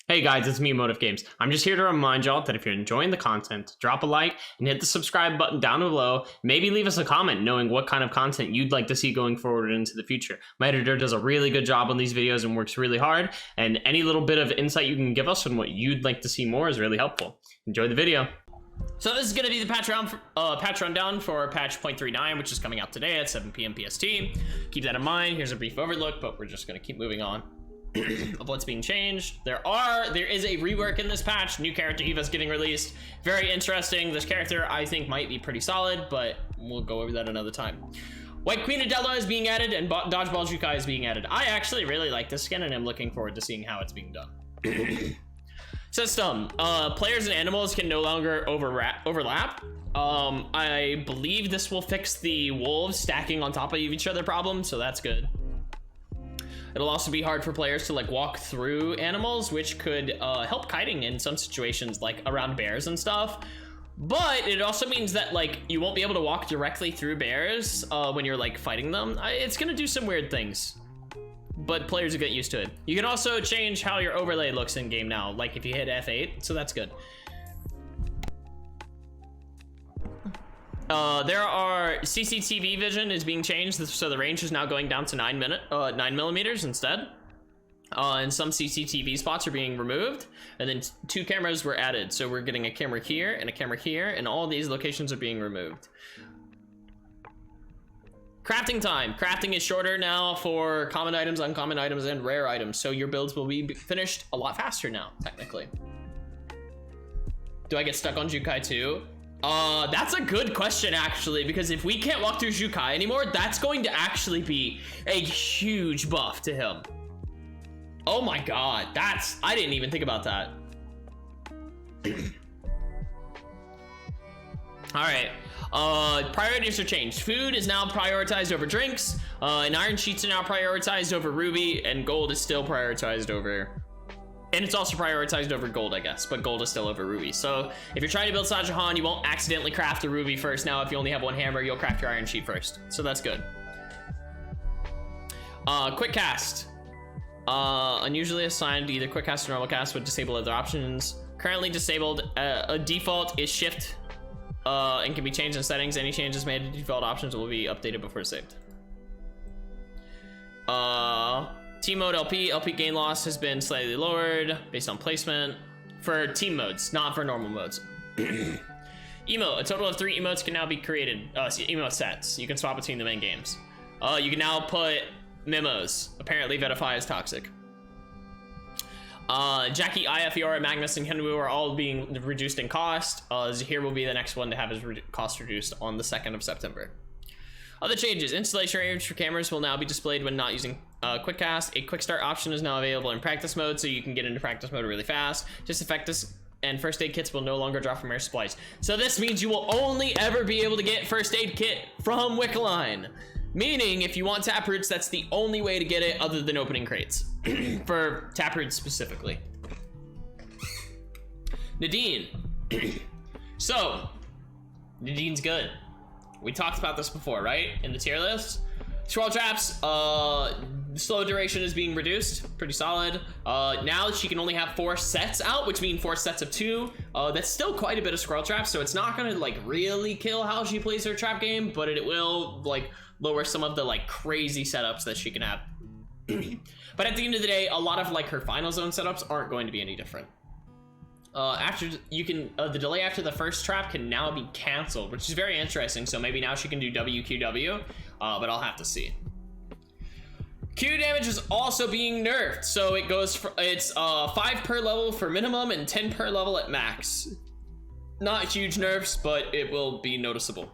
Hey guys, it's me, MOTFGames. I'm just here to remind y'all that if you're enjoying the content, drop a like and hit the subscribe button down below. Maybe leave us a comment knowing what kind of content you'd like to see going forward into the future. My editor does a really good job on these videos and works really hard, and any little bit of insight you can give us on what you'd like to see more is really helpful. Enjoy the video. So this is going to be the patch rundown for patch 0.39, which is coming out today at 7 p.m. PST. Keep that in mind. Here's a brief overlook, but we're just going to keep moving on. Of what's being changed. There is a rework in this patch. New character Eva's getting released. Very interesting. This character I think might be pretty solid, but we'll go over that another time. White Queen Adela is being added, and Dodgeball Jukai is being added. I actually really like this skin, and I'm looking forward to seeing how it's being done. System. Players and animals can no longer overlap. I believe this will fix the wolves stacking on top of each other problem, so that's good. It'll also be hard for players to like walk through animals, which could help kiting in some situations, like around bears and stuff. But it also means that like you won't be able to walk directly through bears when you're like fighting them. It's gonna do some weird things, but players will get used to it. You can also change how your overlay looks in game now, like if you hit F8, so that's good. There are CCTV vision is being changed, so the range is now going down to 9 millimeters instead. And some CCTV spots are being removed, and then 2 cameras were added. So we're getting a camera here and a camera here, and all these locations are being removed. Crafting time. Crafting is shorter now for common items, uncommon items, and rare items. So your builds will be finished a lot faster now, technically. Do I get stuck on Jukai too? That's a good question, actually, because if we can't walk through Jukai anymore, that's going to actually be a huge buff to him. Oh my god, I didn't even think about that. Alright, priorities are changed. Food is now prioritized over drinks, and iron sheets are now prioritized over ruby, and gold is still prioritized over... And it's also prioritized over gold, I guess, but gold is still over ruby. So if you're trying to build Sajahan, you won't accidentally craft a ruby first. Now, if you only have 1 hammer, you'll craft your iron sheet first. So that's good. Quick cast. Unusually assigned to either quick cast or normal cast, but disable other options. Currently disabled. A default is shift and can be changed in settings. Any changes made to default options will be updated before saved. Team mode LP gain loss has been slightly lowered based on placement for team modes, not for normal modes. Emote, a total of 3 emotes can now be created. Emote sets, you can swap between them in games. You can now put memos. Apparently Vetify is toxic. Jackie, Fiora, Magnus, and Henwu are all being reduced in cost. Zahir will be the next one to have his cost reduced on the 2nd of September. Other changes, installation range for cameras will now be displayed when not using quick cast. A quick start option is now available in practice mode, so you can get into practice mode really fast. Disinfectants and first aid kits will no longer drop from air supplies. So this means you will only ever be able to get first aid kit from Wickeline. Meaning, if you want taproots, that's the only way to get it other than opening crates. For taproots specifically. Nadine. So, Nadine's good. We talked about this before, right? In the tier list. Scroll traps, slow duration is being reduced. Pretty solid. Now she can only have 4 sets out, which means 4 sets of 2. That's still quite a bit of scroll traps, so it's not gonna like really kill how she plays her trap game, but it will like lower some of the like crazy setups that she can have. But at the end of the day, a lot of like her final zone setups aren't going to be any different. The delay after the first trap can now be canceled, which is very interesting. So maybe now she can do WQW, but I'll have to see. Q damage is also being nerfed, so it goes for it's 5 per level for minimum and 10 per level at max. Not huge nerfs, but it will be noticeable.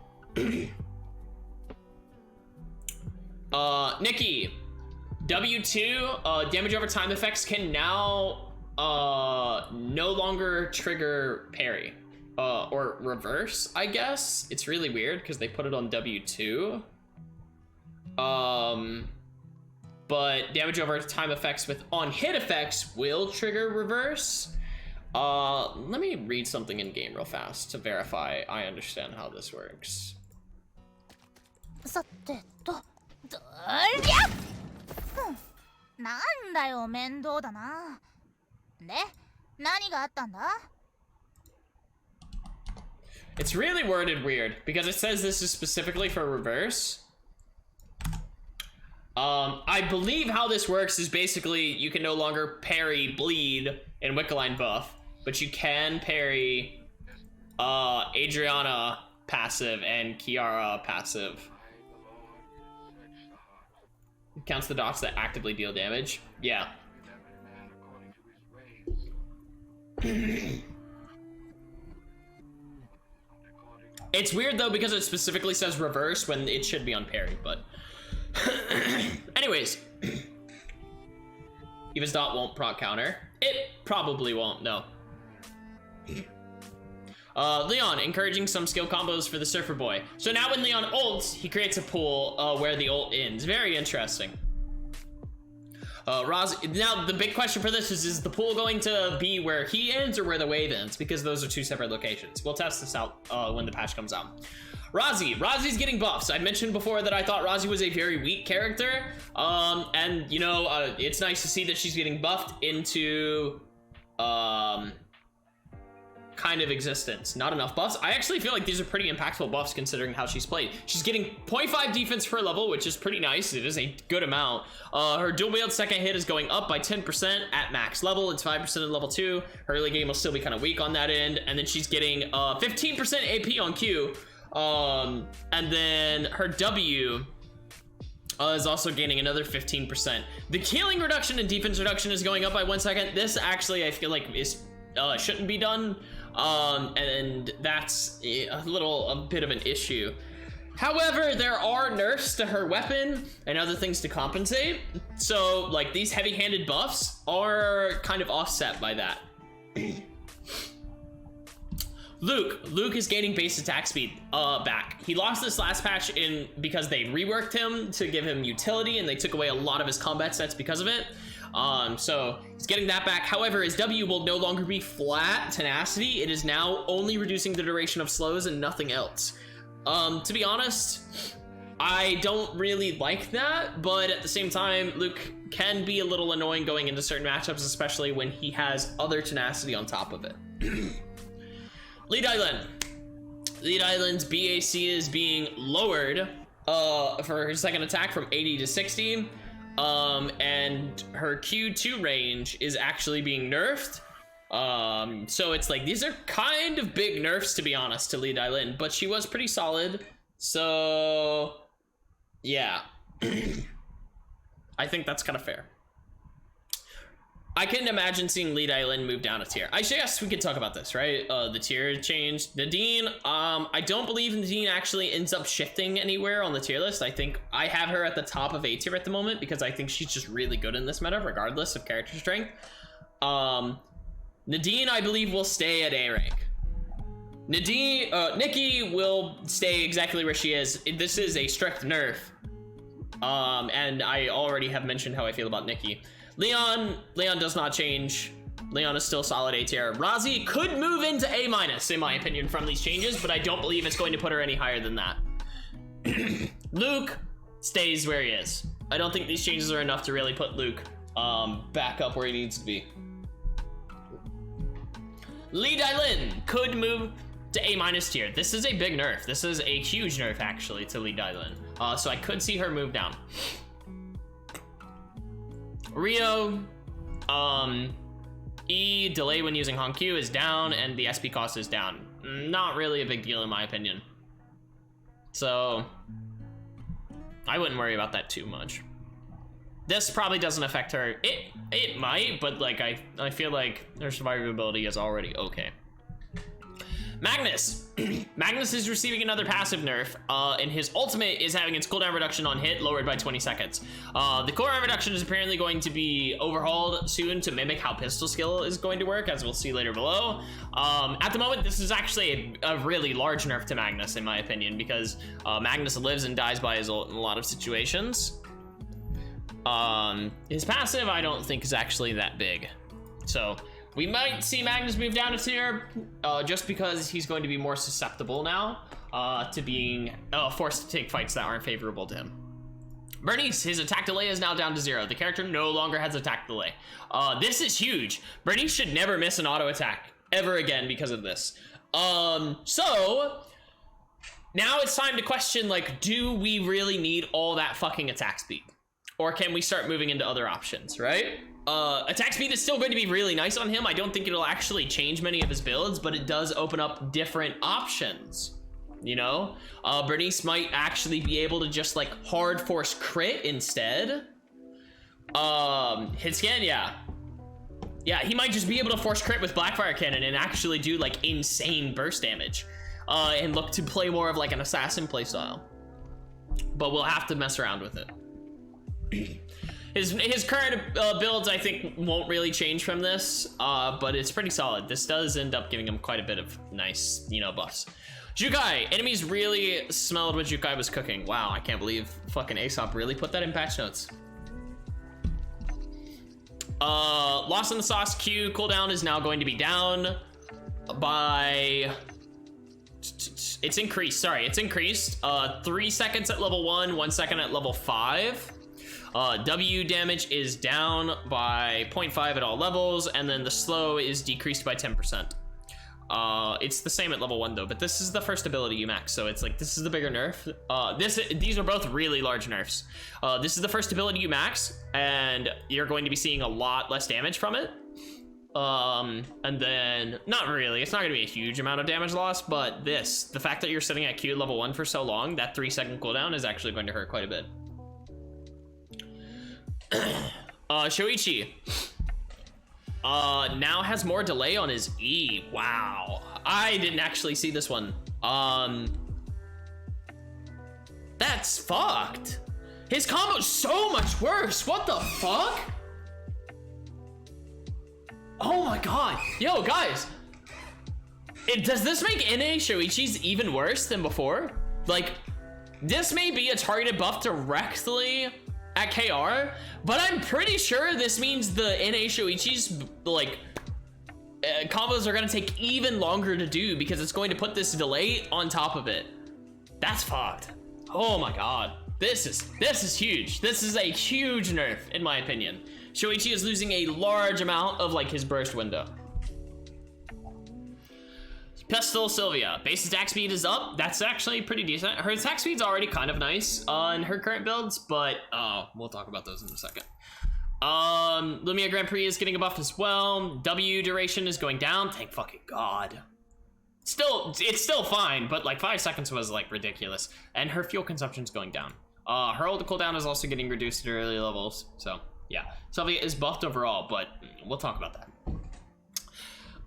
Nikki, W2 damage over time effects can now no longer trigger parry or reverse, I guess. It's really weird because they put it on W2, but damage over time effects with on hit effects will trigger reverse. Let me read something in game real fast to verify I understand how this works. なんだよ面倒だな。で何があったんだ? It's really worded weird because it says this is specifically for reverse. I believe how this works is basically you can no longer parry bleed in Wiccaline buff, but you can parry Adriana passive and Kiara passive. It counts the dots that actively deal damage. Yeah. It's weird though because it specifically says reverse when it should be on parry, but anyways. Eva's dot won't proc counter. It probably won't, no. Leon, encouraging some skill combos for the Surfer Boy. So now when Leon ults, he creates a pool where the ult ends. Very interesting. Now the big question for this is the pool going to be where he ends or where the wave ends? Because those are two separate locations. We'll test this out when the patch comes out. Razi's getting buffs. I mentioned before that I thought Razi was a very weak character. And you know, it's nice to see that she's getting buffed into kind of existence. Not enough buffs. I actually feel like these are pretty impactful buffs considering how she's played. She's getting 0.5 defense per level, which is pretty nice. It is a good amount. Her dual wield second hit is going up by 10% at max level. It's 5% in level 2. Her early game will still be kind of weak on that end. And then she's getting 15% AP on Q. And then her W is also gaining another 15%. The killing reduction and defense reduction is going up by 1 second. This actually I feel like is shouldn't be done. And that's a bit of an issue. However, there are nerfs to her weapon and other things to compensate. So like these heavy-handed buffs are kind of offset by that. Luke is gaining base attack speed back. He lost this last patch because they reworked him to give him utility and they took away a lot of his combat sets because of it. So he's getting that back. However, his W will no longer be flat tenacity. It is now only reducing the duration of slows and nothing else. To be honest, I don't really like that, but at the same time, Luke can be a little annoying going into certain matchups, especially when he has other tenacity on top of it. Lead Island's BAC is being lowered for her second attack from 80 to 60. And her Q2 range is actually being nerfed. So it's like these are kind of big nerfs, to be honest, to Lead Island, but she was pretty solid. So yeah. I think that's kind of fair. I can imagine seeing Lead Island move down a tier. I guess we could talk about this, right? The tier change. Nadine, I don't believe Nadine actually ends up shifting anywhere on the tier list. I think I have her at the top of A tier at the moment because I think she's just really good in this meta, regardless of character strength. Nadine, I believe, will stay at A rank. Nikki will stay exactly where she is. This is a strict nerf. And I already have mentioned how I feel about Nikki. Leon does not change. Leon is still solid A tier. Razi could move into A minus, in my opinion, from these changes, but I don't believe it's going to put her any higher than that. Luke stays where he is. I don't think these changes are enough to really put Luke back up where he needs to be. Lead Island could move to A minus tier. This is a big nerf. This is a huge nerf, actually, to Lead Island. So I could see her move down. Rio, E delay when using Hon-Q is down and the SP cost is down. Not really a big deal in my opinion. So I wouldn't worry about that too much. This probably doesn't affect her. It might, but like I feel like her survivability is already okay. Magnus. Magnus is receiving another passive nerf, and his ultimate is having its cooldown reduction on hit lowered by 20 seconds. The cooldown reduction is apparently going to be overhauled soon to mimic how pistol skill is going to work, as we'll see later below. At the moment, this is actually a really large nerf to Magnus, in my opinion, because Magnus lives and dies by his ult in a lot of situations. His passive, I don't think, is actually that big. So we might see Magnus move down a tier just because he's going to be more susceptible now to being forced to take fights that aren't favorable to him. Bernice, his attack delay is now down to 0. The character no longer has attack delay. This is huge. Bernice should never miss an auto attack ever again because of this. So now it's time to question, like, do we really need all that fucking attack speed? Or can we start moving into other options, right? Attack speed is still going to be really nice on him. I don't think it'll actually change many of his builds, but it does open up different options. You know, Bernice might actually be able to just like hard force crit instead. Hit scan, yeah, he might just be able to force crit with Blackfire Cannon and actually do like insane burst damage, and look to play more of like an assassin playstyle. But we'll have to mess around with it. His current builds, I think, won't really change from this, but it's pretty solid. This does end up giving him quite a bit of nice, you know, buffs. Jukai, enemies really smelled what Jukai was cooking. Wow, I can't believe fucking Aesop really put that in patch notes. Lost in the Sauce Q cooldown is now going to be down by... It's increased, sorry, it's increased. 3 seconds at level 1, 1 second at level 5. W damage is down by 0.5 at all levels, and then the slow is decreased by 10%. It's the same at level 1 though, but this is the first ability you max, so it's like this is the bigger nerf. These are both really large nerfs. This is the first ability you max, and you're going to be seeing a lot less damage from it. And then not really, it's not going to be a huge amount of damage loss, but the fact that you're sitting at Q level 1 for so long, that 3 second cooldown is actually going to hurt quite a bit. Shoichi now has more delay on his E. Wow, I didn't actually see this one. That's fucked. His combo's so much worse. What the fuck? Oh my god. Yo, guys, does this make NA Shoichi's even worse than before? Like, this may be a targeted buff directly at KR, but I'm pretty sure this means the NA Shoichi's like combos are gonna take even longer to do because it's going to put this delay on top of it. That's fucked. Oh my god, this is huge. This is a huge nerf in my opinion. Shoichi is losing a large amount of like his burst window. Pestle Sylvia, base attack speed is up. That's actually pretty decent. Her attack speed's already kind of nice in her current builds, but we'll talk about those in a second. Lumia Grand Prix is getting a buff as well. W duration is going down. Thank fucking god. It's still fine, but like 5 seconds was like ridiculous. And her fuel consumption's going down. Her ult cooldown is also getting reduced at early levels. So yeah, Sylvia is buffed overall, but we'll talk about that.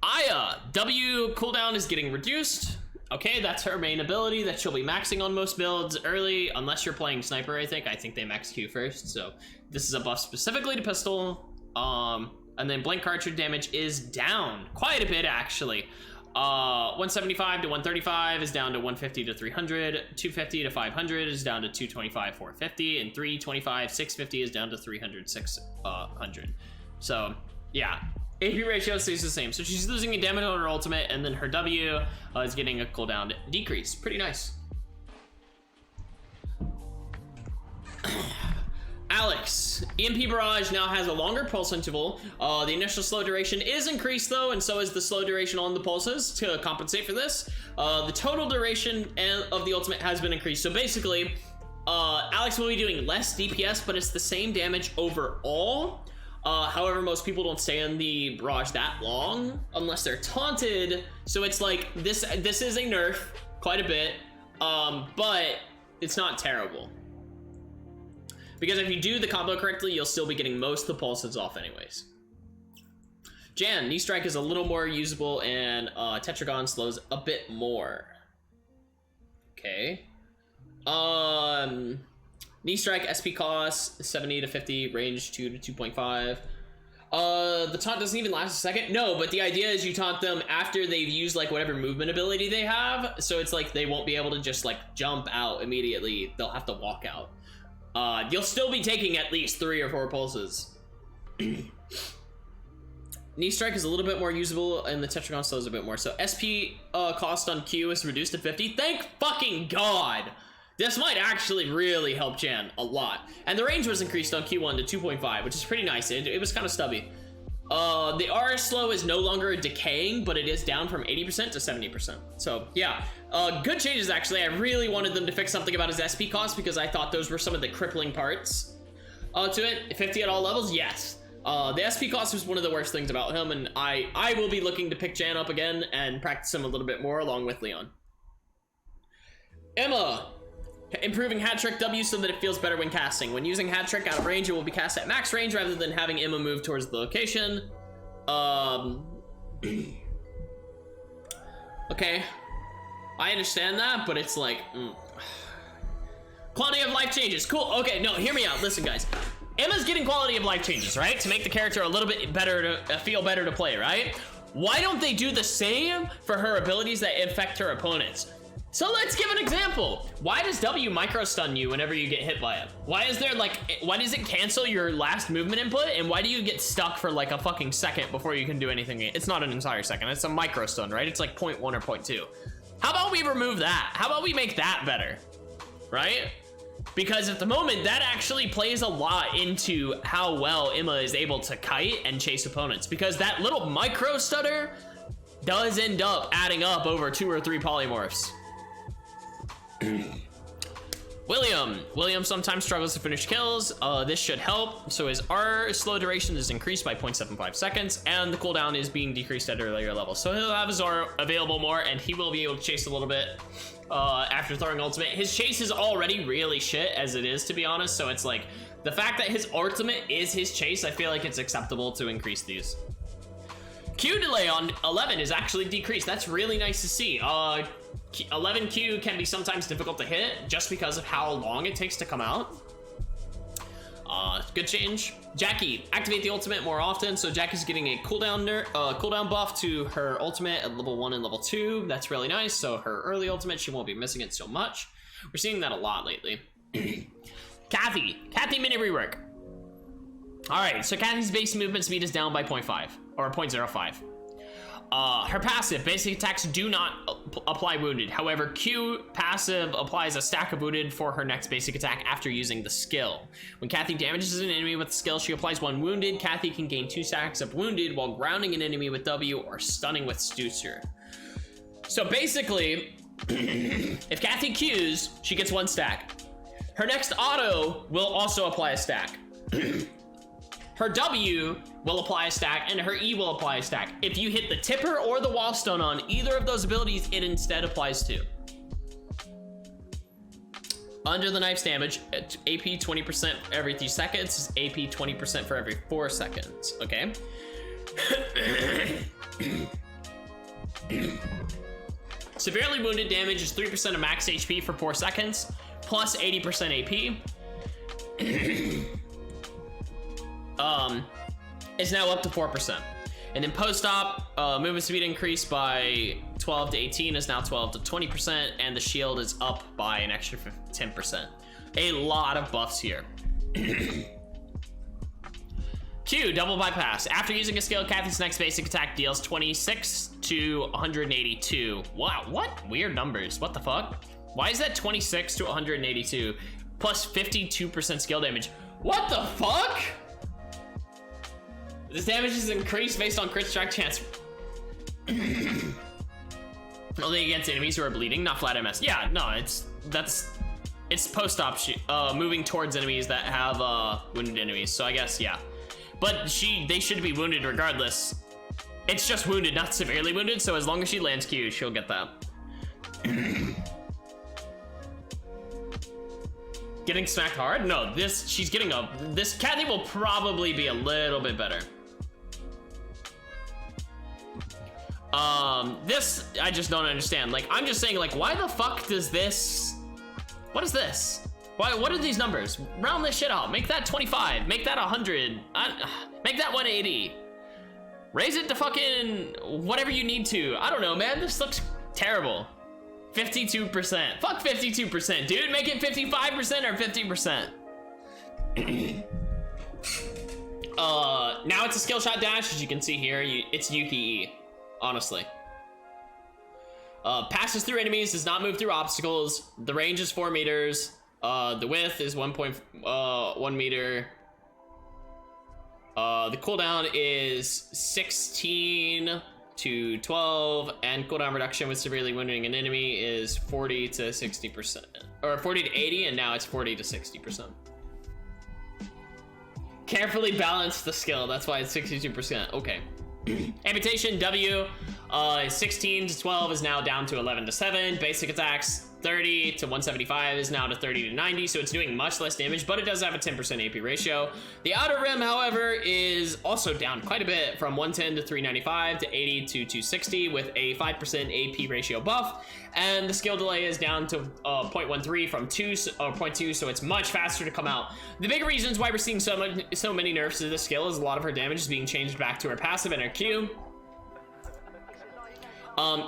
Aya, W cooldown is getting reduced. Okay, that's her main ability that she'll be maxing on most builds early, unless you're playing Sniper, I think. I think they max Q first, so this is a buff specifically to pistol. And then blank cartridge damage is down quite a bit, actually. 175 to 135 is down to 150 to 300, 250 to 500 is down to 225, 450, and 325, 650 is down to 300, 600. So, yeah. AP ratio stays the same, so she's losing a damage on her ultimate, and then her W is getting a cooldown decrease. Pretty nice. Alex, EMP Barrage now has a longer pulse interval. The initial slow duration is increased though, and so is the slow duration on the pulses to compensate for this. The total duration of the ultimate has been increased. So basically, Alex will be doing less DPS, but it's the same damage overall. However, most people don't stay in the barrage that long unless they're taunted. So it's like this is a nerf quite a bit, but it's not terrible. Because if you do the combo correctly, you'll still be getting most of the pulses off anyways. Jan, Knee Strike is a little more usable, and Tetragon slows a bit more. Okay. Knee Strike SP cost 70 to 50, range 2 to 2.5. The taunt doesn't even last a second. No, but the idea is you taunt them after they've used like whatever movement ability they have. So it's like they won't be able to just like jump out immediately. They'll have to walk out. You'll still be taking at least 3 or 4 pulses. Knee Strike is a little bit more usable, and the Tetragon slows a bit more. So SP cost on Q is reduced to 50. Thank fucking god! This might actually really help Jan a lot. And the range was increased on Q1 to 2.5, which is pretty nice. It was kind of stubby. The R slow is no longer decaying, but it is down from 80% to 70%. So yeah, good changes actually. I really wanted them to fix something about his SP cost because I thought those were some of the crippling parts to it. 50 at all levels, yes. The SP cost was one of the worst things about him, and I will be looking to pick Jan up again and practice him a little bit more along with Leon. Emma. Improving hat trick W so that it feels better when casting. When using hat trick out of range, it will be cast at max range rather than having Emma move towards the location. Okay, I understand that, but it's like quality of life changes. Cool. Okay, no, hear me out. Listen, guys. Emma's getting quality of life changes, right? To make the character a little bit better to feel better to play, right? Why don't they do the same for her abilities that infect her opponents? So let's give an example. Why does W micro stun you whenever you get hit by it? Why is there like, why does it cancel your last movement input? And why do you get stuck for like a fucking second before you can do anything? It's not an entire second, it's a micro stun, right? It's like 0.1 or 0.2. How about we remove that? How about we make that better, right? Because at the moment, that actually plays a lot into how well Emma is able to kite and chase opponents. Because that little micro stutter does end up adding up over 2 or 3 polymorphs. William sometimes struggles to finish kills. This should help. So his R slow duration is increased by 0.75 seconds, and the cooldown is being decreased at earlier levels. So he'll have his R available more, and he will be able to chase a little bit after throwing ultimate. His chase is already really shit as it is, to be honest. So it's like the fact that his ultimate is his chase, I feel like it's acceptable to increase these. Q delay on 11 is actually decreased. That's really nice to see. 11Q can be sometimes difficult to hit just because of how long it takes to come out. Good change. Jackie, activate the ultimate more often. So Jackie's getting a cooldown buff to her ultimate at level 1 and level 2. That's really nice. So her early ultimate, she won't be missing it so much. We're seeing that a lot lately. Kathy mini rework. All right, so Kathy's base movement speed is down by 0.5 or 0.05. Her passive, basic attacks do not apply wounded. However, Q passive applies a stack of wounded for her next basic attack after using the skill. When Kathy damages an enemy with the skill, she applies 1 wounded. Kathy can gain 2 stacks of wounded while grounding an enemy with W or stunning with Stutzer. So basically, if Kathy Qs, she gets 1 stack. Her next auto will also apply a stack. Her W will apply a stack, and her E will apply a stack. If you hit the tipper or the wall stun on either of those abilities, it instead applies 2. Under the knife's damage, AP 20% every 3 seconds, is AP 20% for every 4 seconds, okay? Severely wounded damage is 3% of max HP for 4 seconds, plus 80% AP. Is now up to 4%. And then post-op, movement speed increased by 12 to 18 is now 12 to 20%, and the shield is up by an extra 10%. A lot of buffs here. Q, double bypass. After using a skill, Kathy's next basic attack deals 26 to 182. Wow, what weird numbers? What the fuck? Why is that 26 to 182 plus 52% skill damage? What the fuck? This damage is increased based on crit strike chance. Only against enemies who are bleeding, not flat MS. Yeah, no, it's post-op moving towards enemies that have wounded enemies. So I guess yeah, but they should be wounded regardless. It's just wounded, not severely wounded. So as long as she lands Q, she'll get that. Getting smacked hard? No, she's getting this Kathy will probably be a little bit better. This, I just don't understand. Like, I'm just saying, like, why the fuck does this, what is this? What are these numbers? Round this shit out. Make that 25, make that 100, make that 180. Raise it to fucking whatever you need to. I don't know, man, this looks terrible. 52%, fuck 52%, dude, make it 55% or 50%. Now it's a skill shot dash, as you can see here, it's Yuki E. Honestly. Passes through enemies, does not move through obstacles. The range is 4 meters. The width is 1.1 meter. The cooldown is 16 to 12, and cooldown reduction with severely wounding an enemy is 40 to 60%, or 40 to 80, and now it's 40 to 60%. Carefully balance the skill, that's why it's 62%. Okay. Amputation W, 16 to 12 is now down to 11 to 7. Basic attacks 30 to 175 is now to 30 to 90, so it's doing much less damage, but it does have a 10% AP ratio. The outer rim, however, is also down quite a bit, from 110 to 395 to 80 to 260 with a 5% AP ratio buff, and the skill delay is down to 0.13 from 0.2, so it's much faster to come out. The big reasons why we're seeing so many nerfs to this skill is a lot of her damage is being changed back to her passive and her Q.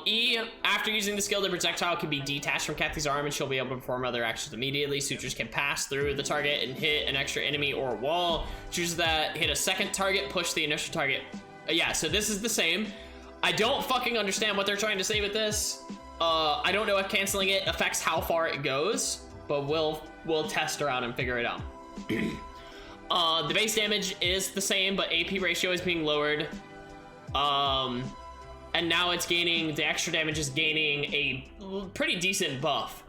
E, after using the skill, the projectile can be detached from Kathy's arm and she'll be able to perform other actions immediately. Sutures can pass through the target and hit an extra enemy or wall. Choose that, hit a second target, push the initial target. Yeah, so this is the same. I don't fucking understand what they're trying to say with this. I don't know if canceling it affects how far it goes, but we'll test around and figure it out. The base damage is the same, but AP ratio is being lowered. And now it's gaining, the extra damage is gaining a pretty decent buff,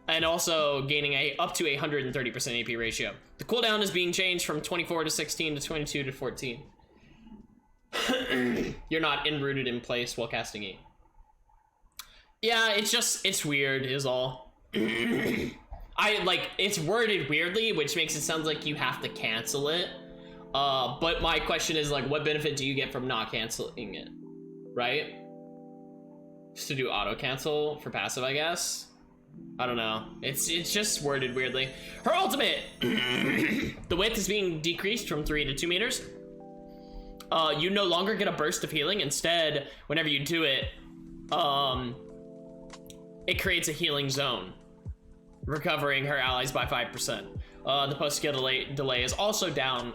and also gaining up to a 130% AP ratio. The cooldown is being changed from 24 to 16 to 22 to 14. You're not enrooted in place while casting E. Yeah, it's weird is all. It's worded weirdly, which makes it sound like you have to cancel it. But my question is, like, what benefit do you get from not canceling it? Right? Just to do auto cancel for passive, I guess. I don't know. It's just worded weirdly. Her ultimate, the width is being decreased from 3 to 2 meters. You no longer get a burst of healing. Instead, whenever you do it, it creates a healing zone, recovering her allies by 5%. The post-skill delay is also down.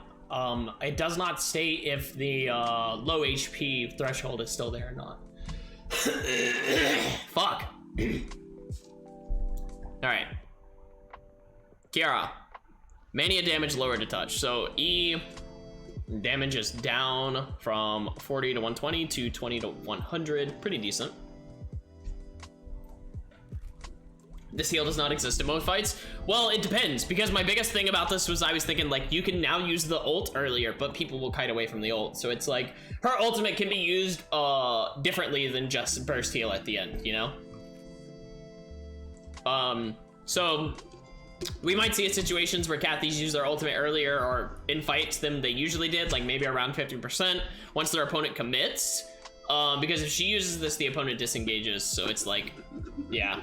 It does not state if the low HP threshold is still there or not. Fuck. Alright. Kiara. Mania damage lowered a touch. So E damage is down from 40 to 120 to 20 to 100. Pretty decent. This heal does not exist in most fights. Well, it depends, because my biggest thing about this was I was thinking, like, you can now use the ult earlier, but people will kite away from the ult. So it's like, her ultimate can be used differently than just burst heal at the end, you know? So we might see situations where Kathy's use their ultimate earlier or in fights than they usually did, like maybe around 50% once their opponent commits. Because if she uses this, the opponent disengages, so it's like, yeah.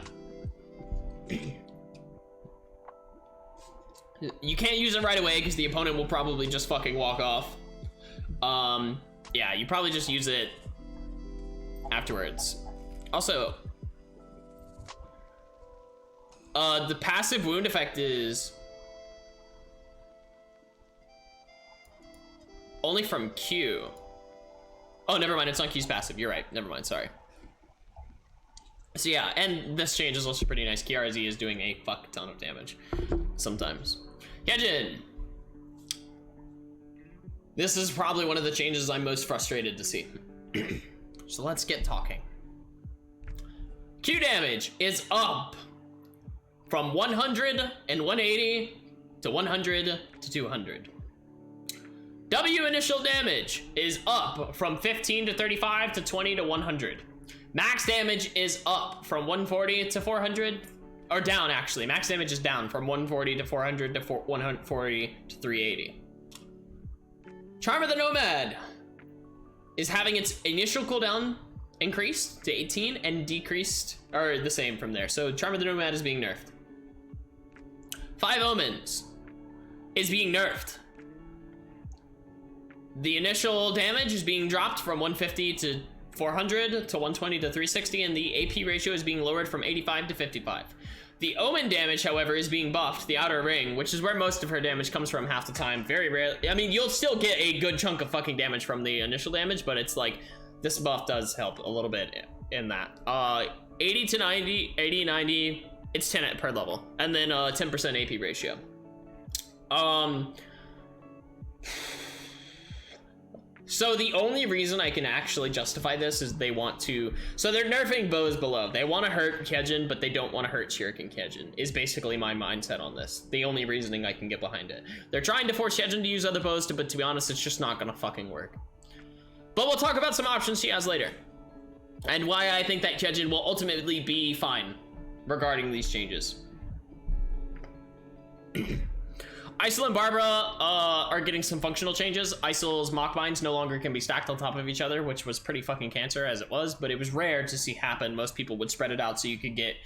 You can't use it right away because the opponent will probably just fucking walk off. Yeah, you probably just use it afterwards. Also, the passive wound effect is only from Q. Oh, never mind, it's not Q's passive. You're right, never mind, sorry. So yeah, and this change is also pretty nice. KRZ is doing a fuck ton of damage sometimes. Hyejin! This is probably one of the changes I'm most frustrated to see. So let's get talking. Q damage is up from 100 and 180 to 100 to 200. W initial damage is up from 15 to 35 to 20 to 100. Max damage is up from 140 to 400, or down actually. Max damage is down from 140 to 400 to 140 to 380. Charm of the Nomad is having its initial cooldown increased to 18 and decreased, or the same from there. So Charm of the Nomad is being nerfed. 5 Omens is being nerfed. The initial damage is being dropped from 150 to 400 to 120 to 360, and the AP ratio is being lowered from 85 to 55. The Omen damage, however, is being buffed, the outer ring, which is where most of her damage comes from half the time. Very rarely. I mean, you'll still get a good chunk of fucking damage from the initial damage, but it's like, this buff does help a little bit in that. 80 to 90, 80, 90, it's 10 per level. And then 10% AP ratio. So the only reason I can actually justify this is they want to, so they're nerfing bows below. They want to hurt Kejin, but they don't want to hurt Shuriken Kejin, is basically my mindset on this. The only reasoning I can get behind it. They're trying to force Kejin to use other bows, but to be honest, it's just not gonna fucking work. But we'll talk about some options she has later, and why I think that Kejin will ultimately be fine regarding these changes. Isol and Barbara are getting some functional changes. Isol's mock binds no longer can be stacked on top of each other, which was pretty fucking cancer as it was, but it was rare to see happen. Most people would spread it out so you could get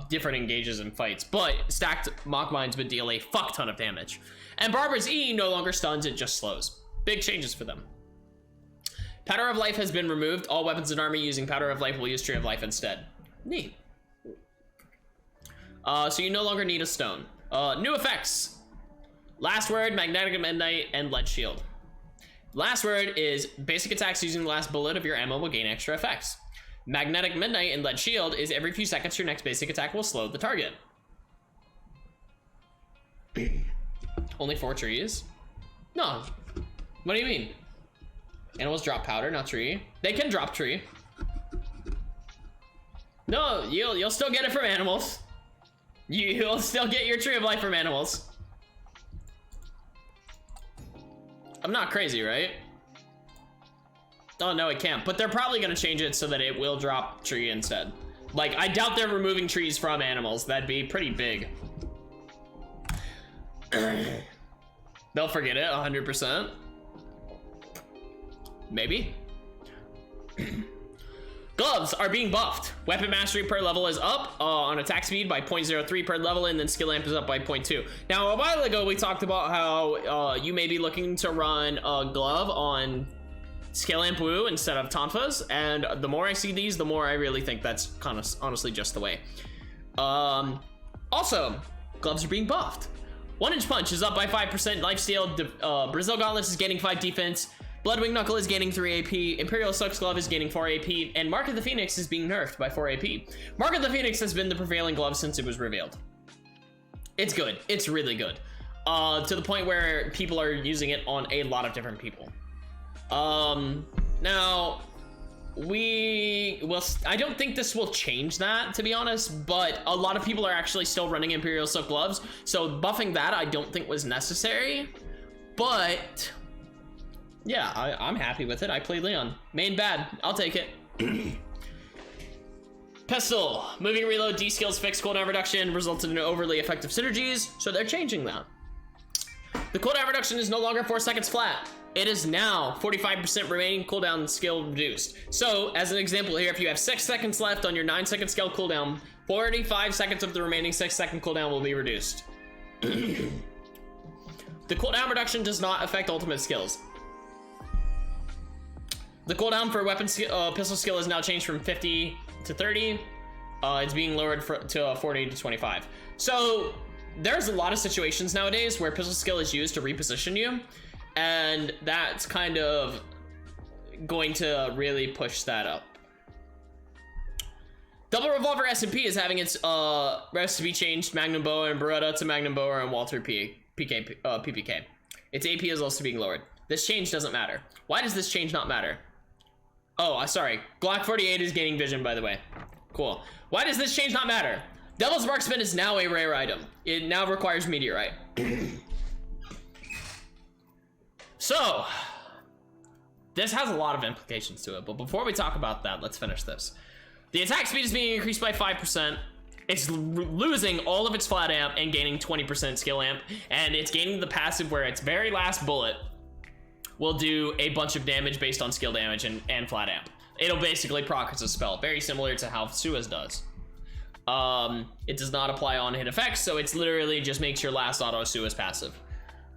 different engages in fights, but stacked mock binds would deal a fuck ton of damage. And Barbara's E no longer stuns, it just slows. Big changes for them. Powder of Life has been removed. All weapons and army using Powder of Life will use Tree of Life instead. Neat. So you no longer need a stone. New effects. Last word, Magnetic Midnight, and Lead Shield. Last word is basic attacks using the last bullet of your ammo will gain extra effects. Magnetic Midnight and Lead Shield is every few seconds your next basic attack will slow the target. Only 4 trees? No. What do you mean? Animals drop powder, not tree. They can drop tree. No, you'll still get it from animals. You'll still get your Tree of Life from animals. I'm not crazy, right? Oh, no, it can't. But they're probably going to change it so that it will drop tree instead. Like, I doubt they're removing trees from animals. That'd be pretty big. They'll forget it 100%. Maybe. Gloves are being buffed. Weapon mastery per level is up on attack speed by 0.03 per level, and then skill amp is up by 0.2. Now, a while ago, we talked about how you may be looking to run a glove on skill amp Wu instead of Tonfa's, and the more I see these, the more I really think that's kind of honestly just the way. Also, gloves are being buffed. 1-inch punch is up by 5% lifesteal. Brazil Gauntlets is gaining 5 defense. Bloodwing Knuckle is gaining 3 AP, Imperial Silk's Glove is gaining 4 AP, and Mark of the Phoenix is being nerfed by 4 AP. Mark of the Phoenix has been the prevailing glove since it was revealed. It's good. It's really good. To the point where people are using it on a lot of different people. Now, I don't think this will change that, to be honest, but a lot of people are actually still running Imperial Silk Gloves, so buffing that I don't think was necessary, but yeah, I'm happy with it. I played Leon. Main bad. I'll take it. Pistol. Moving reload, D skills fixed cooldown reduction resulted in overly effective synergies, so they're changing that. The cooldown reduction is no longer 4 seconds flat. It is now 45% remaining cooldown skill reduced. So, as an example here, if you have 6 seconds left on your 9-second skill cooldown, 45 seconds of the remaining 6-second cooldown will be reduced. The cooldown reduction does not affect ultimate skills. The cooldown for weapon pistol skill is now changed from 50 to 30. It's being lowered to 40 to 25. So there's a lot of situations nowadays where pistol skill is used to reposition you, and that's kind of going to really push that up. Double Revolver S&P is having its recipe changed, Magnum Boa and Beretta to Magnum Boa and Walter PPK. Its AP is also being lowered. This change doesn't matter. Why does this change not matter? Oh, sorry. Glock 48 is gaining vision, by the way. Cool. Why does this change not matter? Devil's Marksman is now a rare item. It now requires Meteorite. So, this has a lot of implications to it, but before we talk about that, let's finish this. The attack speed is being increased by 5%. It's losing all of its flat amp and gaining 20% skill amp, and it's gaining the passive where its very last bullet will do a bunch of damage based on skill damage and flat amp. It'll basically proc as a spell, very similar to how Suez does. It does not apply on hit effects, so it's literally just makes your last auto Suez passive.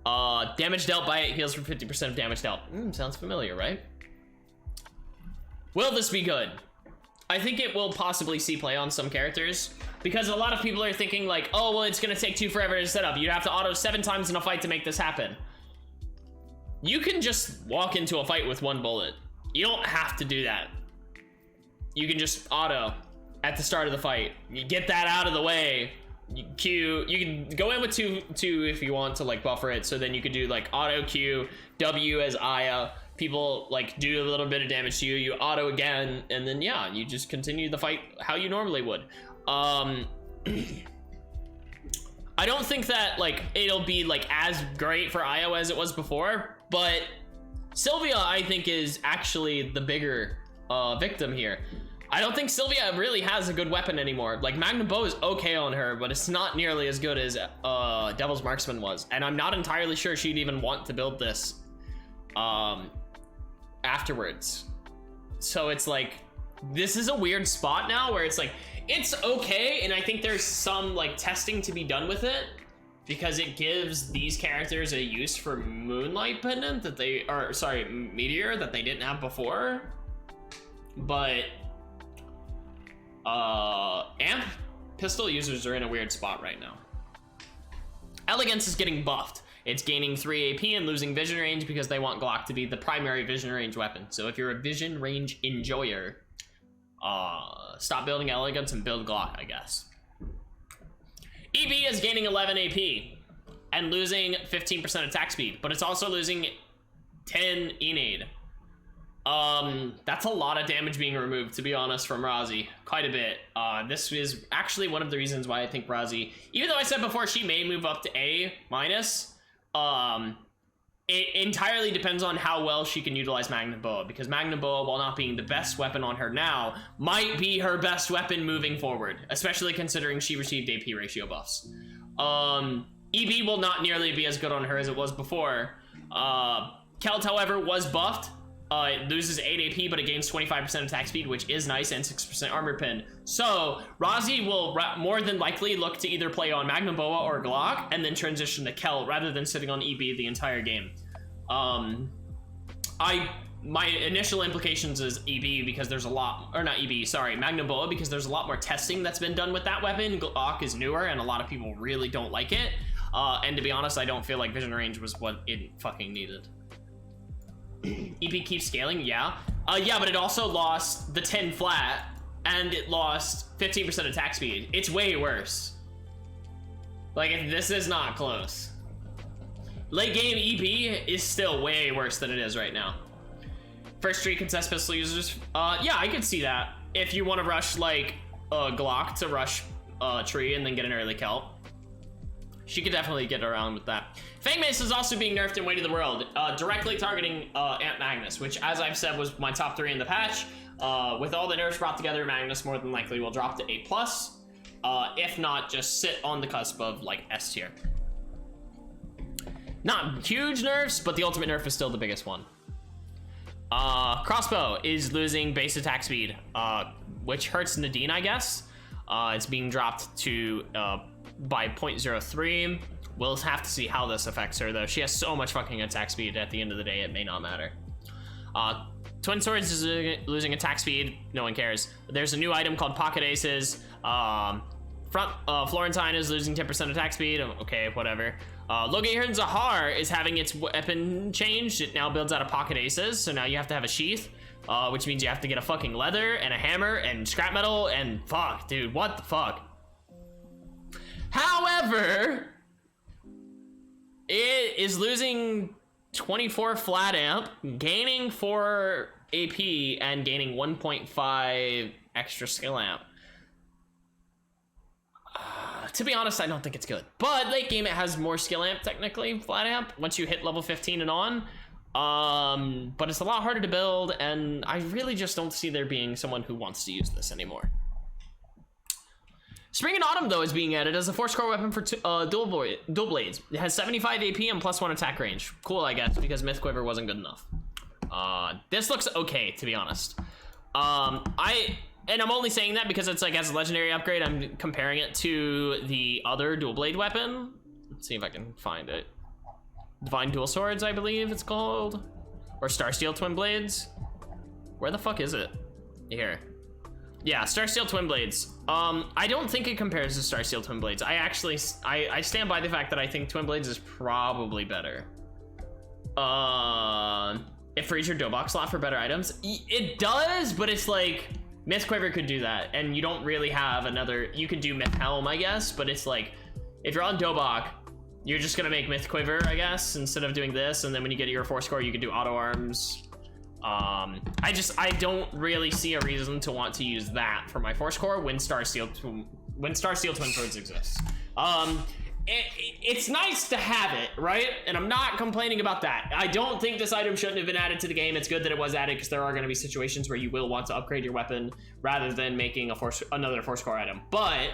Damage dealt by it heals for 50% of damage dealt. Sounds familiar, right? Will this be good? I think it will possibly see play on some characters, because a lot of people are thinking like, oh, well, it's gonna take too forever to set up. You'd have to auto 7 times in a fight to make this happen. You can just walk into a fight with 1 bullet. You don't have to do that. you can just auto at the start of the fight. You get that out of the way. Q, you can go in with two if you want to like buffer it, so then you could do like auto Q, W as Aya. People like do a little bit of damage to you, you auto again, and then yeah, you just continue the fight how you normally would. I don't think that like it'll be like as great for Io as it was before, but Sylvia I think is actually the bigger victim here. I don't think Sylvia really has a good weapon anymore. Like Magnum Bow is okay on her, but it's not nearly as good as Devil's Marksman was, and I'm not entirely sure she'd even want to build this afterwards. So it's like, this is a weird spot now where it's like, it's okay, and I think there's some like testing to be done with it, because it gives these characters a use for Moonlight Pendant that they, or sorry, Meteor, that they didn't have before. But amp pistol users are in a weird spot right now. Elegance is getting buffed. It's gaining 3 AP and losing vision range because they want Glock to be the primary vision range weapon. So if you're a vision range enjoyer, stop building Elegance and build Glock, I guess. EB is gaining 11 AP and losing 15% attack speed, but it's also losing 10 Enade. That's a lot of damage being removed, to be honest, from Razi. Quite a bit. This is actually one of the reasons why I think Razi, even though I said before she may move up to A-, it entirely depends on how well she can utilize Magnum Boa, because Magnum Boa, while not being the best weapon on her now, might be her best weapon moving forward, especially considering she received AP ratio buffs. EB will not nearly be as good on her as it was before. Kelt, however, was buffed. It loses 8 AP, but it gains 25% attack speed, which is nice, and 6% armor pin. So, Razi will more than likely look to either play on Magnum Boa or Glock, and then transition to Kelt, rather than sitting on EB the entire game. My initial implications is EB, because there's a lot, or not EB, sorry, Magnum Boa, because there's a lot more testing that's been done with that weapon. Glock is newer, and a lot of people really don't like it. And to be honest, I don't feel like vision range was what it fucking needed. EP keeps scaling, yeah. Yeah, but it also lost the 10 flat, and it lost 15% attack speed. It's way worse. Like, this is not close. Late game EP is still way worse than it is right now. First tree contest pistol users, yeah, I could see that. If you want to rush, like, Glock to rush tree and then get an early Kelt, she could definitely get around with that. Fang Mace is also being nerfed in Weight of the World, directly targeting Aunt Magnus, which, as I've said, was my top 3 in the patch. With all the nerfs brought together, Magnus more than likely will drop to A+, if not, just sit on the cusp of, like, S tier. Not huge nerfs, but the ultimate nerf is still the biggest one. Crossbow is losing base attack speed, which hurts Nadine, I guess. It's being dropped to by 0.03. We'll have to see how this affects her, though. She has so much fucking attack speed, at the end of the day, it may not matter. Twin Swords is losing attack speed. No one cares. There's a new item called Pocket Aces. Florentine is losing 10% attack speed. Okay, whatever. Logan Zahar is having its weapon changed. It now builds out of Pocket Aces, so now you have to have a sheath, which means you have to get a fucking leather and a hammer and scrap metal and fuck, dude, what the fuck? However, it is losing 24 flat amp, gaining 4 AP, and gaining 1.5 extra skill amp. To be honest, I don't think it's good. But late game, it has more skill amp, technically, flat amp, once you hit level 15 and on. But it's a lot harder to build, and I really just don't see there being someone who wants to use this anymore. Spring and Autumn, though, is being added as a 4-score weapon for dual blades. It has 75 AP and +1 attack range. Cool, I guess, because Myth Quiver wasn't good enough. This looks okay, to be honest. And I'm only saying that because it's like as a legendary upgrade, I'm comparing it to the other dual blade weapon. Let's see if I can find it. Divine Dual Swords, I believe it's called. Or Starsteel Twin Blades. Where the fuck is it? Here. Yeah, Starsteel Twin Blades. I don't think it compares to Starsteel Twin Blades. I stand by the fact that I think Twin Blades is probably better. It frees your Dobok slot for better items. It does, but it's like Myth Quiver could do that, and you don't really have another. You could do Myth Helm, I guess, but it's like if you're on Dobok, you're just gonna make Myth Quiver, I guess, instead of doing this, and then when you get to your 4 score, you can do Auto Arms. I don't really see a reason to want to use that for my 4 score when Star Steel Twin Swords exists. It's nice to have it, right? And I'm not complaining about that. I don't think this item shouldn't have been added to the game. It's good that it was added because there are going to be situations where you will want to upgrade your weapon rather than making another 4 score item. But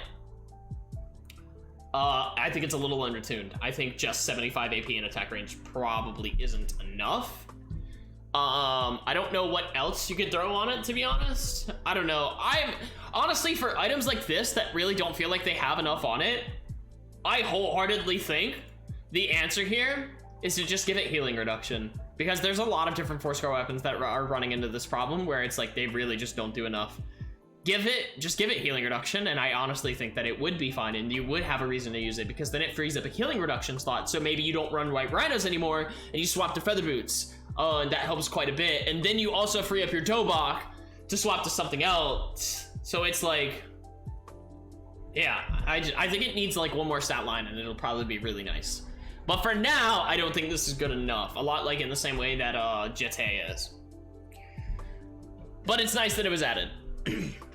I think it's a little undertuned. I think just 75 AP and attack range probably isn't enough. I don't know what else you could throw on it, to be honest. I don't know. Honestly, for items like this that really don't feel like they have enough on it, I wholeheartedly think the answer here is to just give it healing reduction, because there's a lot of different 4 score weapons that are running into this problem where it's like they really just don't do enough. Just give it healing reduction, and I honestly think that it would be fine, and you would have a reason to use it, because then it frees up a healing reduction slot. So maybe you don't run White Rhinos anymore and you swap to Feather Boots. And that helps quite a bit, and then you also free up your Dobok to swap to something else. So it's like, yeah, I think it needs like one more stat line, and it'll probably be really nice. But for now, I don't think this is good enough. A lot like in the same way that Jete is. But it's nice that it was added.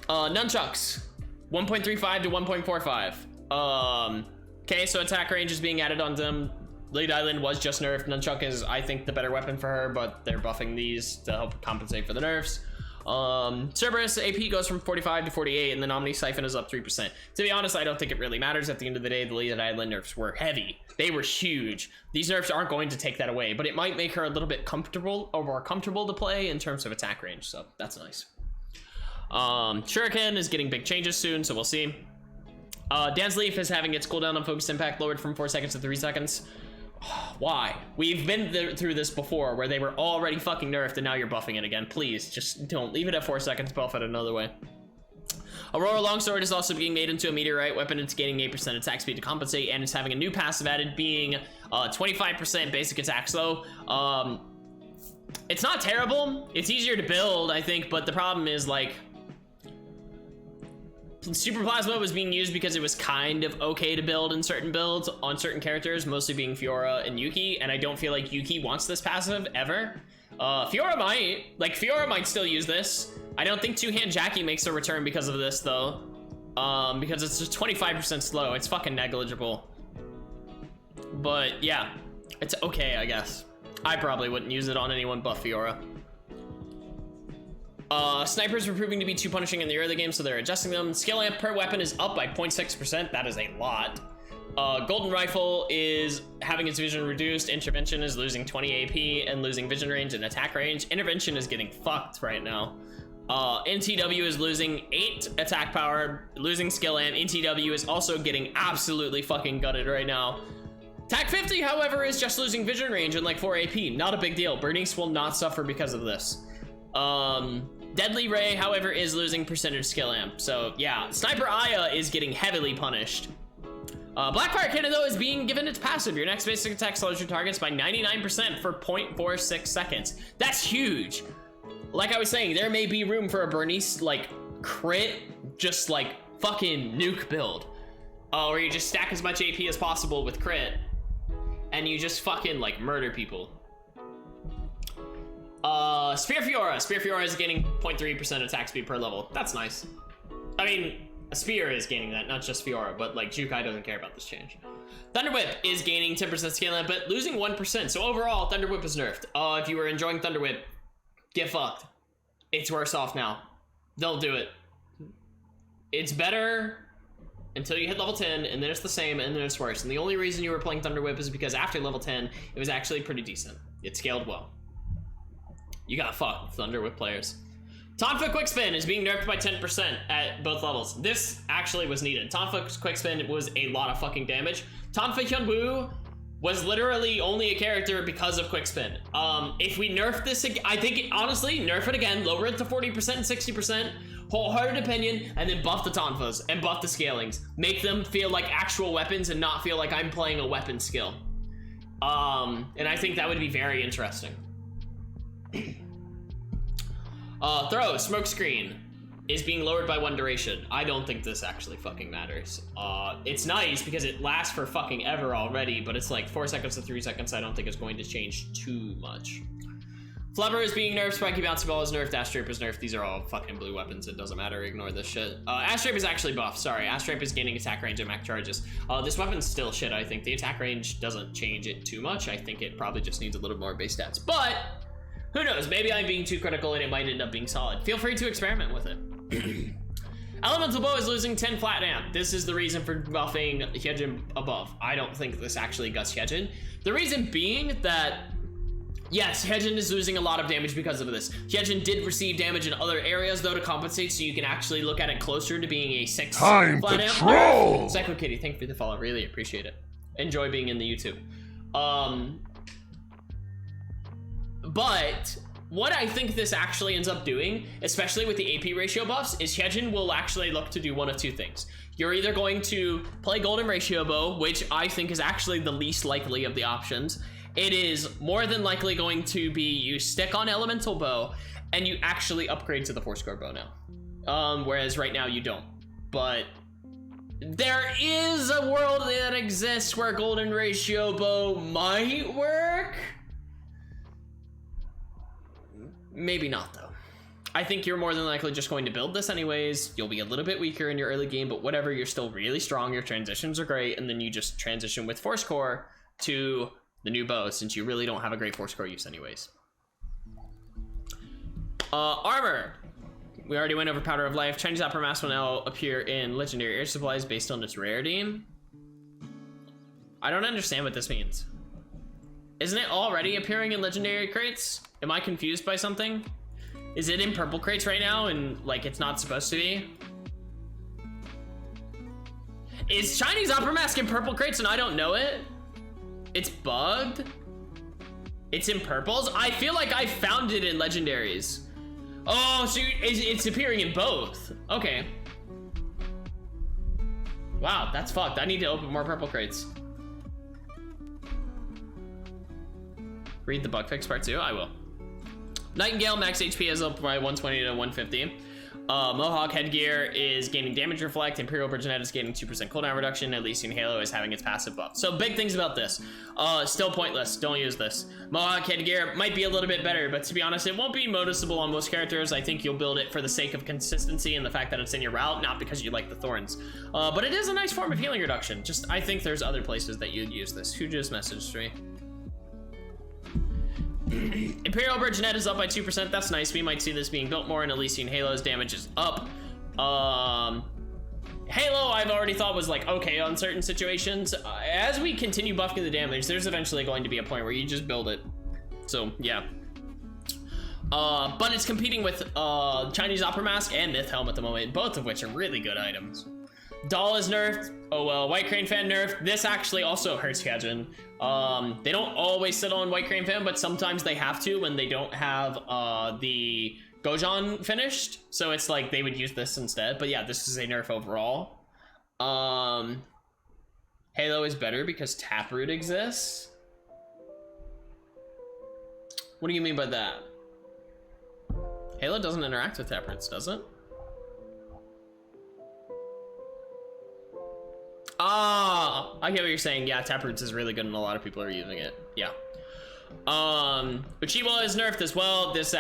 Nunchucks, 1.35 to 1.45. Okay, so attack range is being added on them. Lead Island was just nerfed. Nunchuck is, I think, the better weapon for her, but they're buffing these to help compensate for the nerfs. Cerberus AP goes from 45 to 48, and the Omni Siphon is up 3%. To be honest, I don't think it really matters. At the end of the day, the Lead Island nerfs were heavy. They were huge. These nerfs aren't going to take that away, but it might make her a little bit comfortable or more comfortable to play in terms of attack range, so that's nice. Shuriken is getting big changes soon, so we'll see. Dance Leaf is having its cooldown on Focus Impact lowered from 4 seconds to 3 seconds. Why? We've been through this before where they were already fucking nerfed and now you're buffing it again. Please, just don't leave it at 4 seconds, buff it another way. Aurora Longsword is also being made into a meteorite weapon. It's gaining 8% attack speed to compensate, and it's having a new passive added, being 25% basic attack slow. It's not terrible. It's easier to build, I think, but the problem is, like, Super Plasma was being used because it was kind of okay to build in certain builds on certain characters, mostly being Fiora and Yuki, and I don't feel like Yuki wants this passive ever. Fiora might still use this. I don't think Two-Hand Jackie makes a return because of this, though, because it's just 25% slow. It's fucking negligible. But yeah, it's okay, I guess. I probably wouldn't use it on anyone but Fiora. Snipers were proving to be too punishing in the early game, so they're adjusting them. Skill amp per weapon is up by 0.6%. That is a lot. Golden Rifle is having its vision reduced. Intervention is losing 20 AP and losing vision range and attack range. Intervention is getting fucked right now. NTW is losing 8 attack power, losing skill amp. NTW is also getting absolutely fucking gutted right now. TAC 50, however, is just losing vision range and like 4 AP. Not a big deal. Bernice will not suffer because of this. Deadly Ray, however, is losing percentage skill amp. So yeah, Sniper Aya is getting heavily punished. Blackfire Cannon, though, is being given its passive. Your next basic attack slows your targets by 99% for 0.46 seconds. That's huge. Like I was saying, there may be room for a Bernice, like, crit, just, like, fucking nuke build. Where you just stack as much AP as possible with crit, and you just fucking, like, murder people. Spear Fiora. Spear Fiora is gaining 0.3% attack speed per level. That's nice. I mean, a Spear is gaining that, not just Fiora, but like Jukai doesn't care about this change. Thunder Whip is gaining 10% skill amp, but losing 1%. So overall, Thunder Whip is nerfed. If you were enjoying Thunder Whip, get fucked. It's worse off now. They'll do it. It's better until you hit level 10, and then it's the same, and then it's worse. And the only reason you were playing Thunder Whip is because after level 10, it was actually pretty decent. It scaled well. You got fucked with Thunder Whip players. Tonfa Quick Spin is being nerfed by 10% at both levels. This actually was needed. Tonfa Quick Spin was a lot of fucking damage. Tonfa Hyunwoo was literally only a character because of Quick Spin. If we nerf this, I think, honestly, nerf it again, lower it to 40% and 60%, wholehearted opinion, and then buff the Tonfas and buff the scalings. Make them feel like actual weapons and not feel like I'm playing a weapon skill. And I think that would be very interesting. Throw, Smokescreen. is being lowered by 1 duration. I don't think this actually fucking matters. It's nice because it lasts for fucking ever already, but it's like 4 seconds to 3 seconds. I don't think it's going to change too much. Flubber is being nerfed, Spiky Bouncy Ball is nerfed, Astrape is nerfed. These are all fucking blue weapons, it doesn't matter, ignore this shit. Astrape is actually buffed, sorry. Astrape is gaining attack range and max charges. This weapon's still shit, I think. The attack range doesn't change it too much. I think it probably just needs a little more base stats, but who knows? Maybe I'm being too critical and it might end up being solid. Feel free to experiment with it. Elemental Bow is losing 10 flat amp. This is the reason for buffing Hyejin above. I don't think this actually guts Hyejin. The reason being that, yes, Hyejin is losing a lot of damage because of this. Hyejin did receive damage in other areas though to compensate, so you can actually look at it closer to being a 6 Time flat to amp. troll! Psycho Kitty, thank you for the follow, really appreciate it. Enjoy being in the YouTube. But what I think this actually ends up doing, especially with the AP ratio buffs, is Hyejin will actually look to do one of two things. You're either going to play Golden Ratio Bow, which I think is actually the least likely of the options. It is more than likely going to be you stick on Elemental Bow and you actually upgrade to the 4-score bow now. Whereas right now you don't. But there is a world that exists where Golden Ratio Bow might work. Maybe not though. I think you're more than likely just going to build this anyways. You'll be a little bit weaker in your early game, but whatever, you're still really strong. Your transitions are great. And then you just transition with 4-score to the new bow, since you really don't have a great 4-score use anyways. Armor. We already went over Powder of Life. Chinese Opera Mask will now appear in Legendary Air Supplies based on its rarity. I don't understand what this means. Isn't it already appearing in Legendary crates? Am I confused by something? Is it in purple crates right now and like it's not supposed to be? Is Chinese Opera Mask in purple crates and I don't know it? It's bugged? It's in purples? I feel like I found it in legendaries. Oh, so it's appearing in both. Okay. Wow, that's fucked. I need to open more purple crates. Read the bug fix part 2? I will. Nightingale max HP is up by 120 to 150. Mohawk headgear is gaining damage reflect. Imperial Bridgenet is gaining 2% cooldown reduction. Elysian Halo is having its passive buff. So big things about this. Still pointless. Don't use this. Mohawk headgear might be a little bit better, but to be honest, it won't be noticeable on most characters. I think you'll build it for the sake of consistency and the fact that it's in your route, not because you like the thorns. But it is a nice form of healing reduction. Just, I think there's other places that you'd use this. Who just messaged me? Imperial Bridgenet is up by 2%. That's nice. We might see this being built more, and Elysian Halo's damage is up. Halo, I've already thought was like okay on certain situations. As we continue buffing the damage, there's eventually going to be a point where you just build it. So yeah. But it's competing with Chinese Opera Mask and Myth Helm at the moment, both of which are really good items. Doll is nerfed. Oh well. White Crane Fan nerfed. This actually also hurts Hyejin. They don't always sit on White Crane Fan, but sometimes they have to when they don't have the Gojan finished. So it's like they would use this instead. But yeah, this is a nerf overall. Halo is better because Taproot exists. What do you mean by that? Halo doesn't interact with Taproots, does it? Ah, I get what you're saying. Yeah, Taproots is really good and a lot of people are using it. Yeah. Uchiwa is nerfed as well. These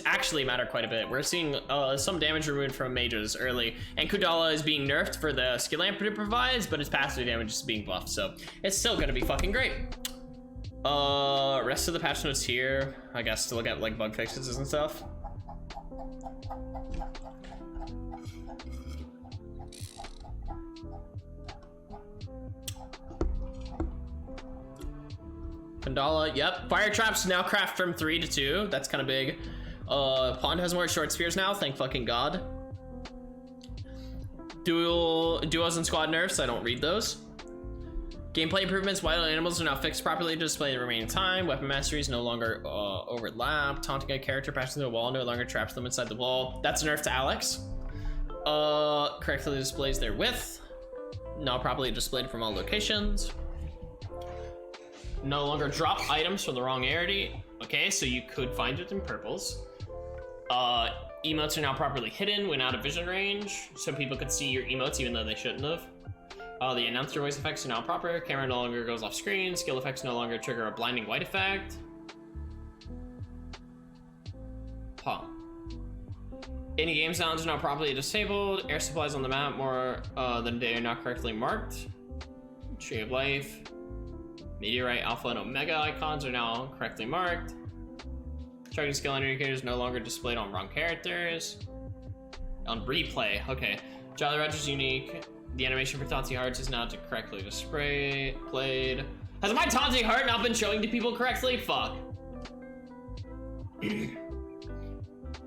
actually matter quite a bit. We're seeing some damage removed from mages early, and Kudala is being nerfed for the skill amp it provides, but its passive damage is being buffed, so it's still gonna be fucking great. Rest of the patch notes here, I guess, to look at like bug fixes and stuff. Kandala, yep. Fire traps now craft from 3 to 2. That's kind of big. Pond has more short spears now, thank fucking god. Duos and squad nerfs, I don't read those. Gameplay improvements, wild animals are now fixed properly to display the remaining time. Weapon masteries no longer overlap. Taunting a character passing through a wall no longer traps them inside the wall. That's a nerf to Alex. Correctly displays their width. Now properly displayed from all locations. No longer drop items from the wrong rarity. Okay, so you could find it in purples. Emotes are now properly hidden when out of vision range, so people could see your emotes even though they shouldn't have. The announcer voice effects are now proper. Camera no longer goes off screen. Skill effects no longer trigger a blinding white effect. Huh. Any game sounds are now properly disabled. Air supplies on the map more than a day are not correctly marked. Tree of Life. Meteorite, Alpha, and Omega icons are now correctly marked. Charging skill indicators no longer displayed on wrong characters. On replay, okay. Jolly Roger's unique. The animation for Taunty Hearts is now correctly displayed. Has my Taunty Heart not been showing to people correctly? Fuck.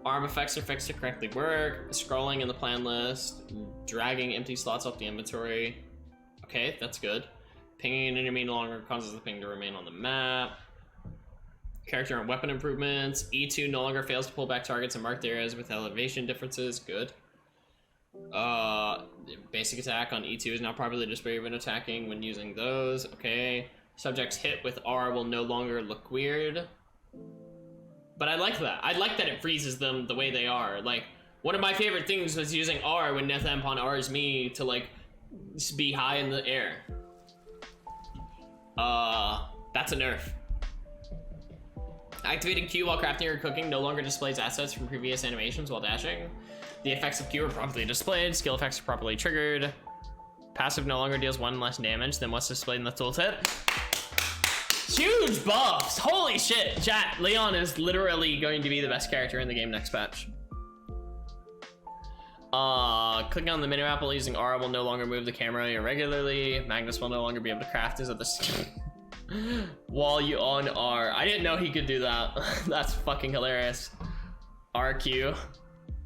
Arm effects are fixed to correctly work. Scrolling in the plan list. Dragging empty slots off the inventory. Okay, that's good. Pinging an enemy no longer causes the ping to remain on the map. Character and weapon improvements. E2 no longer fails to pull back targets and marked areas with elevation differences. Good. Basic attack on E2 is now properly displayed when attacking when using those. Okay. Subjects hit with R will no longer look weird. But I like that. I like that it freezes them the way they are. Like, one of my favorite things was using R when Nethem upon R's me to, like, be high in the air. That's a nerf. Activating Q while crafting or cooking no longer displays assets from previous animations while dashing. The effects of Q are properly displayed. Skill effects are properly triggered. Passive no longer deals 1 less damage than what's displayed in the tooltip. Huge buffs! Holy shit! Chat, Leon is literally going to be the best character in the game next patch. Clicking on the minimap while using R will no longer move the camera irregularly. Magnus will no longer be able to craft his other skill while you on R. I didn't know he could do that. That's fucking hilarious. RQ.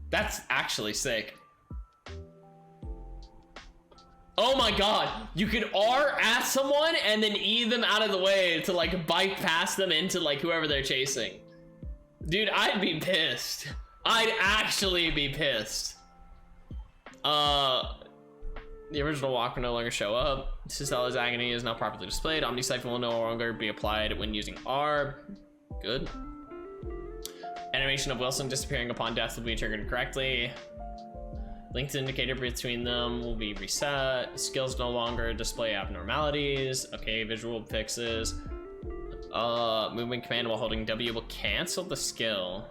That's actually sick. Oh my god, you can R at someone and then E them out of the way to like bike past them into like whoever they're chasing. Dude, I'd be pissed. I'd actually be pissed. The original walk will no longer show up. Cicella's agony is now properly displayed. Omni-Siphon will no longer be applied when using R. Good. Animation of Wilson disappearing upon death will be triggered correctly. Linked indicator between them will be reset. Skills no longer display abnormalities. Okay, visual fixes. Movement command while holding W will cancel the skill.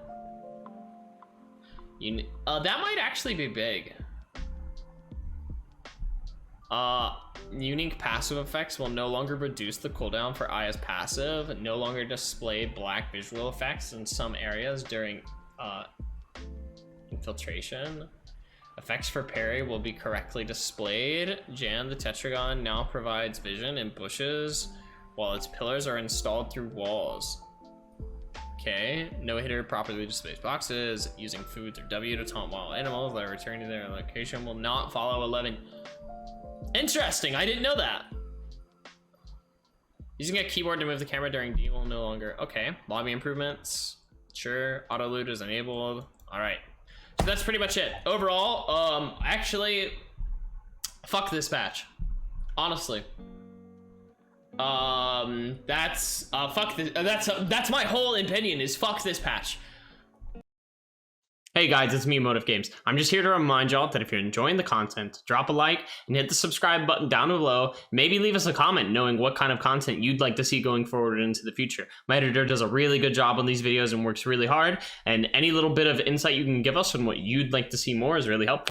That might actually be big. Unique passive effects will no longer reduce the cooldown for I as passive. No longer display black visual effects in some areas during infiltration. Effects for parry will be correctly displayed. Jan the Tetragon now provides vision in bushes while its pillars are installed through walls. Okay, no hitter properly displays boxes. Using food through W to taunt wild animals that are returning to their location will not follow 11. Interesting, I didn't know that. Using a keyboard to move the camera during D will no longer. Okay, lobby improvements. Sure, auto loot is enabled. All right, so that's pretty much it. Overall, actually, fuck this patch. Honestly. That's fuck this. That's my whole opinion is fuck this patch. Hey guys, it's me, MOTFGames. I'm just here to remind y'all that if you're enjoying the content, drop a like and hit the subscribe button down below. Maybe leave us a comment knowing what kind of content you'd like to see going forward into the future. My editor does a really good job on these videos and works really hard, and any little bit of insight you can give us on what you'd like to see more is really helpful.